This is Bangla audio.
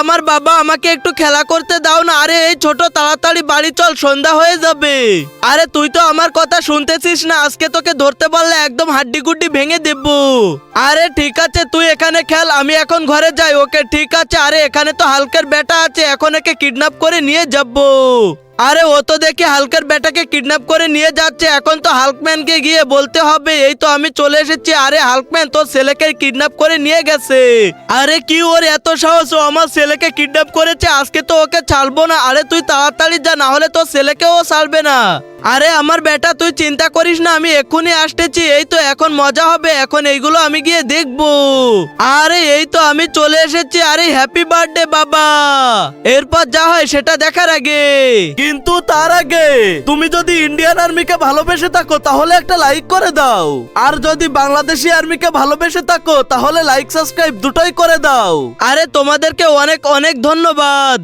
আমার বাবা, আমাকে একটু খেলা করতে দাও না। আরে এই ছোট, তাড়াতাড়ি বাড়ি চল, সন্ধ্যা হয়ে যাবে। আরে তুই তো আমার কথা শুনতেছিস না, আজকে তোকে ধরতে পারলে একদম হাড্ডি গুড্ডি ভেঙে দেব। আরে ঠিক আছে, তুই এখানে খেল, আমি এখন ঘরে যাই। ওকে ঠিক আছে। আরে এখানে তো হালকের বেটা আছে, এখন একে কিডন্যাপ করে নিয়ে যাব। আরে ও তো দেখি হালকের বেটাকে কিডন্যাপ করে নিয়ে যাচ্ছে। এখন তো হাল্কম্যানকে গিয়ে বলতে হবে এই তো আমি চলে এসেছি। আরে হাল্কম্যান, তোর ছেলেকে কিডন্যাপ করে নিয়ে গেছে। আরে কি ওর এত সাহস, ও আমার ছেলেকে কিডন্যাপ করেছে, আজকে তো ওকে ছাড়বো না। আরে তুই তাড়াতাড়ি যা, না হলে তোর ছেলেকেও ছাড়বে না। আরে আমার বেটা, তুই চিন্তা করিস না, আমি এক্ষুনি আসতেছি। এই তো এখন মজা হবে, এখন এইগুলো আমি গিয়ে দেখবো। আরে এই তো আমি চলে এসেছি। আরে হ্যাপি বার্থডে বাবা। এরপর যা হয় সেটা দেখার আগে, কিন্তু তার আগে তুমি যদি ইন্ডিয়ান আর্মিকে ভালোবেসে থাকো তাহলে একটা লাইক করে দাও, আর যদি বাংলাদেশি আর্মিকে ভালোবেসে থাকো তাহলে লাইক সাবস্ক্রাইব দুটোই করে দাও। আরে তোমাদেরকে অনেক অনেক ধন্যবাদ।